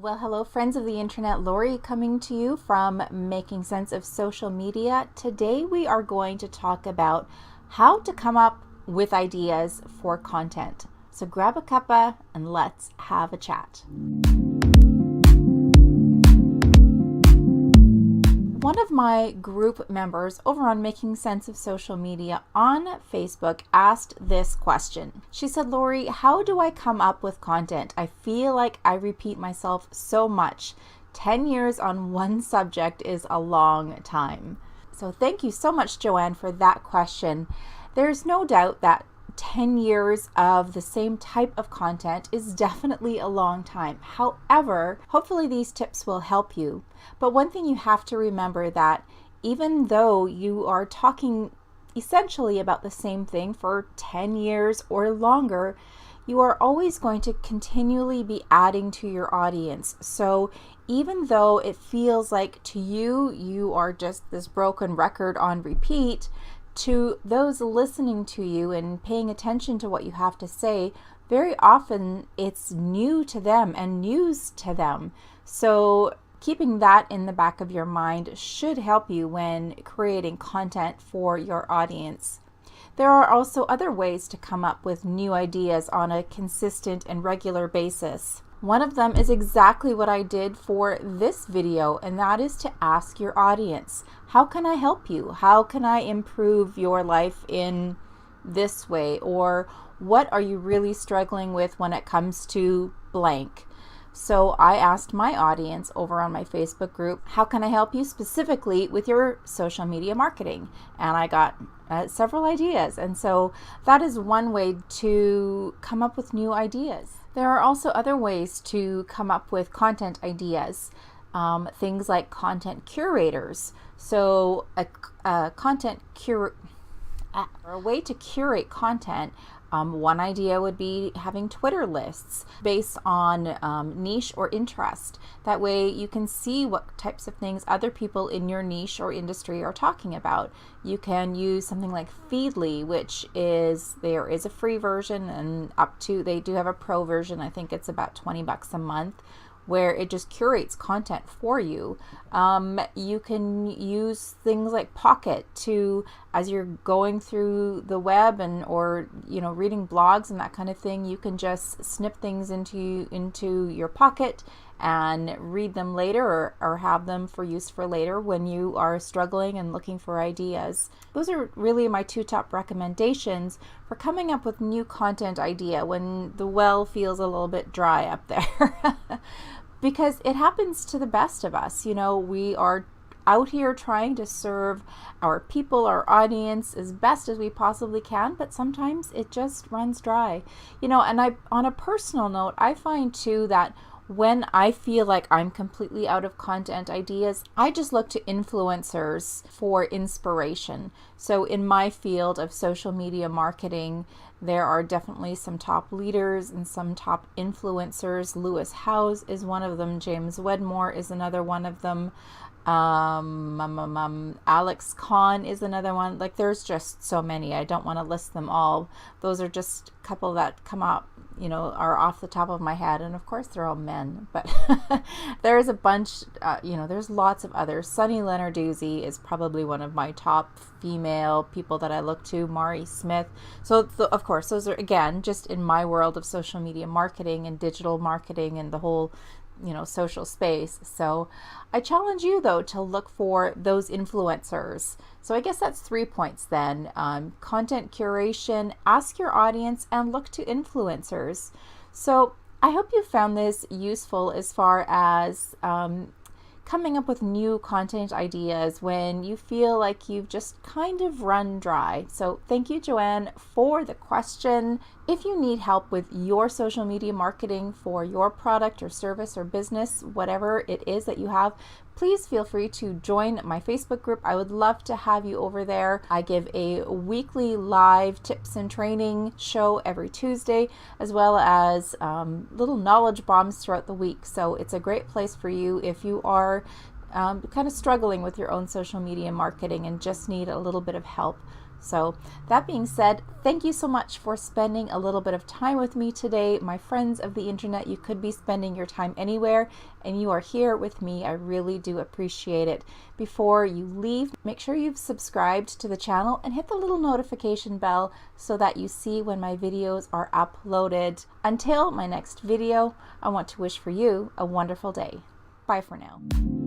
Well, hello, friends of the internet. Lorri coming to you from Making Sense of Social Media. Today we are going to talk about how to come up with ideas for content. So grab a cuppa and let's have a chat. One of my group members over on Making Sense of Social Media on Facebook asked this question. She said, Lorri, how do I come up with content? I feel like I repeat myself so much. 10 years on one subject is a long time. So thank you so much, JoAnn, for that question. There's no doubt that 10 years of the same type of content is definitely a long time. However, hopefully these tips will help you. But one thing you have to remember that even though you are talking essentially about the same thing for 10 years or longer, you are always going to continually be adding to your audience. So even though it feels like to you, you are just this broken record on repeat, to those listening to you and paying attention to what you have to say, very often it's new to them and news to them. So keeping that in the back of your mind should help you when creating content for your audience. There are also other ways to come up with new ideas on a consistent and regular basis. One of them is exactly what I did for this video, and that is to ask your audience, how can I help you? How can I improve your life in this way? Or what are you really struggling with when it comes to blank? So I asked my audience over on my Facebook group, how can I help you specifically with your social media marketing? And I got several ideas. And so that is one way to come up with new ideas. There are also other ways to come up with content ideas, things like content curators. So a way to curate content. One idea would be having Twitter lists based on niche or interest. That way you can see what types of things other people in your niche or industry are talking about. You can use something like Feedly, which there is a free version, and they do have a pro version. I think it's about $20 a month, where it just curates content for you. You can use things like Pocket to, as you're going through the web or reading blogs and that kind of thing, you can just snip things into your Pocket and read them later or have them for use for later when you are struggling and looking for ideas. Those are really my two top recommendations for coming up with new content idea when the well feels a little bit dry up there. Because it happens to the best of us. We are out here trying to serve our people, our audience, as best as we possibly can, but sometimes it just runs dry. And on a personal note, I find too that when I feel like I'm completely out of content ideas, I just look to influencers for inspiration. So in my field of social media marketing, there are definitely some top leaders and some top influencers. Lewis Howes is one of them. James Wedmore is another one of them. Alex Kahn is another one. Like, there's just so many. I don't want to list them all. Those are just a couple that come up, are off the top of my head. And of course they're all men, but there's a bunch, there's lots of others. Sunny Lenarduzzi is probably one of my top female people that I look to. Mari Smith. So of course, those are, again, just in my world of social media marketing and digital marketing and the whole social space. So I challenge you though to look for those influencers. So I guess that's 3 points then. Content curation, ask your audience, and look to influencers. So I hope you found this useful as far as coming up with new content ideas when you feel like you've just kind of run dry. So thank you, JoAnn, for the question. If you need help with your social media marketing for your product or service or business, whatever it is that you have, please feel free to join my Facebook group. I would love to have you over there. I give a weekly live tips and training show every Tuesday, as well as little knowledge bombs throughout the week. So it's a great place for you if you are kind of struggling with your own social media marketing and just need a little bit of help. So that being said, thank you so much for spending a little bit of time with me today. My friends of the internet, you could be spending your time anywhere and you are here with me. I really do appreciate it. Before you leave, make sure you've subscribed to the channel and hit the little notification bell so that you see when my videos are uploaded. Until my next video, I want to wish for you a wonderful day. Bye for now.